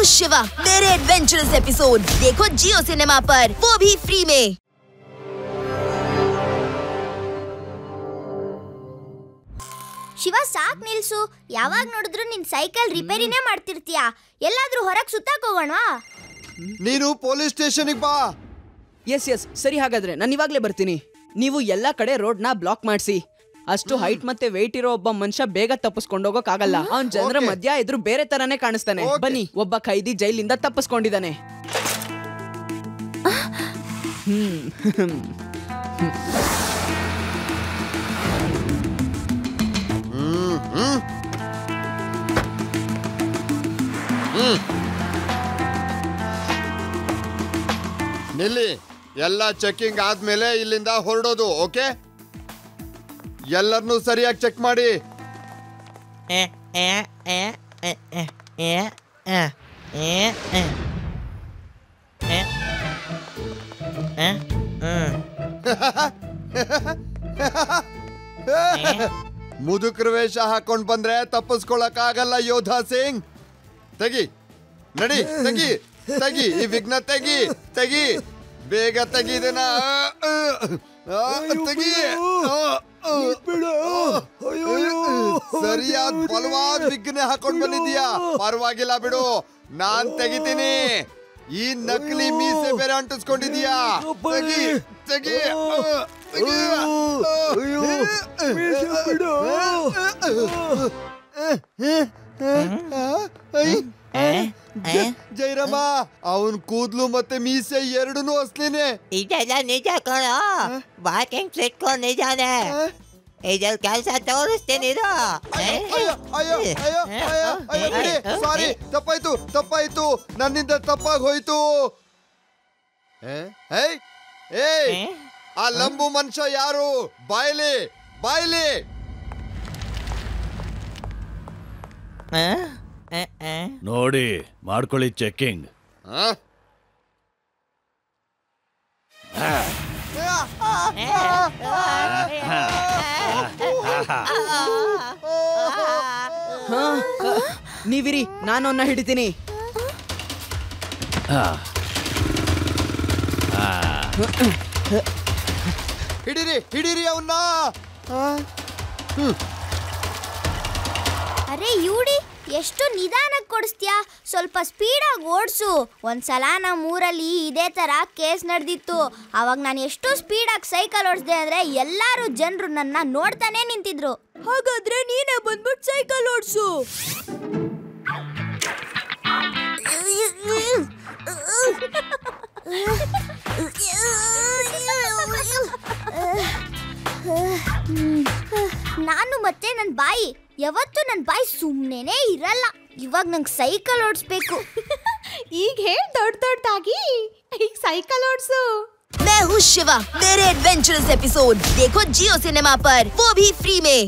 शिवा, मेरे adventurous episode देखो जियो cinema पर, वो भी फ्री में। ಶಿವ ಸಾಕ್ ನಿಲ್ಸು. ಯಾವಾಗ ನೋಡಿದ್ರು ನಿನ್ ಸೈಕಲ್ ರಿಪೇರಿನೇ ಮಾಡ್ತಿರ್ತೀಯ. ಎಲ್ಲಾದ್ರೂ ಹೊರಗ್ ಸುತ್ತಾಕ್ ಹೋಗೋಣವಾ? ನೀನು ಪೊಲೀಸ್ ಸ್ಟೇಷನ್ಗೆ ಬಾ. ಎಸ್ ಸರಿ, ಹಾಗಾದ್ರೆ ನಾನು ಇವಾಗ್ಲೇ ಬರ್ತೀನಿ. ನೀವು ಎಲ್ಲಾ ಕಡೆ ರೋಡ್ ನ ಬ್ಲಾಕ್ ಮಾಡಿಸಿ. ಅಷ್ಟು ಹೈಟ್ ಮತ್ತೆ ವೆಯ್ಟ್ ಇರೋ ಒಬ್ಬ ಮನುಷ್ಯ ಬೇಗ ತಪ್ಪಿಸ್ಕೊಂಡೋಗಕ್ಕಾಗಲ್ಲ. ಅವ್ನ್ ಜನರ ಮಧ್ಯ ಇದ್ರು ಬೇರೆ ತರಾನೇ ಕಾಣಿಸ್ತಾನೆ. ಬನ್ನಿ, ಒಬ್ಬ ಖೈದಿ ಜೈಲಿಂದ ತಪ್ಪಿಸ್ಕೊಂಡಿದ್ದಾನೆ. ನಿಲ್ಲಿ, ಎಲ್ಲ ಚೆಕಿಂಗ್ ಆದ್ಮೇಲೆ ಇಲ್ಲಿಂದ ಹೊರಡೋದು. ಓಕೆ, ಎಲ್ಲರನ್ನೂ ಸರಿಯಾಗಿ ಚೆಕ್ ಮಾಡಿ. ಮುದುಕರ ವೇಷ ಹಾಕೊಂಡ್ ಬಂದ್ರೆ ತಪ್ಪಿಸ್ಕೊಳಕ್ ಆಗಲ್ಲ ಯೋಧಾ ಸಿಂಗ್. ತೆಗಿ, ನಡಿ, ತೆಗಿ ತೆಗಿ, ಈ ವಿಘ್ನ ತೆಗಿ ತೆಗಿ, ಬೇಗ ತೆಗಿದನ ತೆಗಿ. ಸರಿಯಾದ ಬಲವಾದ ವಿಘ್ನ ಹಾಕೊಂಡ್ ಬಂದಿದ್ಯಾ, ಪರವಾಗಿಲ್ಲ ಬಿಡು, ನಾನ್ ತೆಗಿತೀನಿ. ಈ ನಕಲಿ ಮೀಸೆ ಬೇರೆ ಅಂಟಿಸ್ಕೊಂಡಿದ್ಯಾ, ತೆಗಿ ತೆಗಿ ತೆಗಿ. ಜೈರಾಮ, ಅವನ್ ಕೂದ್ಲು ಮತ್ತೆ ಮೀಸೆ ಎರಡೂ ಅಸ್ಲಿನೇ. ಇದೆಲ್ಲ ನಿಜ ಕಣ, ವಾಕಿಂಗ್ ಸಿಟ್ಕೊಂಡು ನಿಜಾನೆ. ಇದ್ರ ಕೆಲಸ ತೋರಿಸ್ತೀನಿ. ಸಾರಿ, ತಪ್ಪಾಯ್ತು ತಪ್ಪಾಯ್ತು, ನನ್ನಿಂದ ತಪ್ಪಾಗಿ ಹೋಯ್ತು. ಆ ಲಂಬು ಮನುಷ್ಯ ಯಾರು? ಬಾಯ್ಲಿ ಬಾಯ್ಲಿ. ನೋಡಿ, ಮಾಡ್ಕೊಳ್ಳಿ ಚೆಕಿಂಗ್. ನೀವಿರಿ, ನಾನು ಅವನ್ನ ಹಿಡಿತೀನಿ. ಹಿಡೀರಿ ಹಿಡೀರಿ ಅವನ್ನ. ಅರೆ ಯೂಡಿ, ಎಷ್ಟು ನಿಧಾನಕ್ಕೆ ಕೊಡಿಸ್ತೀಯಾ? ಸ್ವಲ್ಪ ಸ್ಪೀಡಾಗಿ ಓಡಿಸು. ಒಂದ್ಸಲ ನಮ್ಮ ಊರಲ್ಲಿ ಇದೇ ಥರ ಕೇಸ್ ನಡೆದಿತ್ತು. ಅವಾಗ ನಾನು ಎಷ್ಟು ಸ್ಪೀಡಾಗಿ ಸೈಕಲ್ ಓಡಿಸ್ದೆ ಅಂದರೆ ಎಲ್ಲರೂ ಜನರು ನನ್ನ ನೋಡ್ತಾನೆ ನಿಂತಿದ್ರು. ಹಾಗಾದ್ರೆ ನೀನೇ ಬಂದ್ಬಿಟ್ಟು ಸೈಕಲ್ ಓಡಿಸು. ನಾನು ಮತ್ತೆ ನನ್ನ ಬಾಯಿ, ಯಾವತ್ತು ನನ್ನ ಬಾಯಿ ಸುಮ್ಮನೆ ಇರಲ್ಲ. ಇವಾಗ ನಂಗೆ ಸೈಕಲ್ ಓಡಿಸ್ಬೇಕು. ಈಗ ಹೇಳಿ ದೊಡ್ಡದಾಗಿ ಈಗ ಸೈಕಲ್ ಓಡಿಸು. मैं हूँ शिवा, मेरे एडवेंचरस एपिसोड देखो जियो सिनेमा पर, वो भी फ्री में।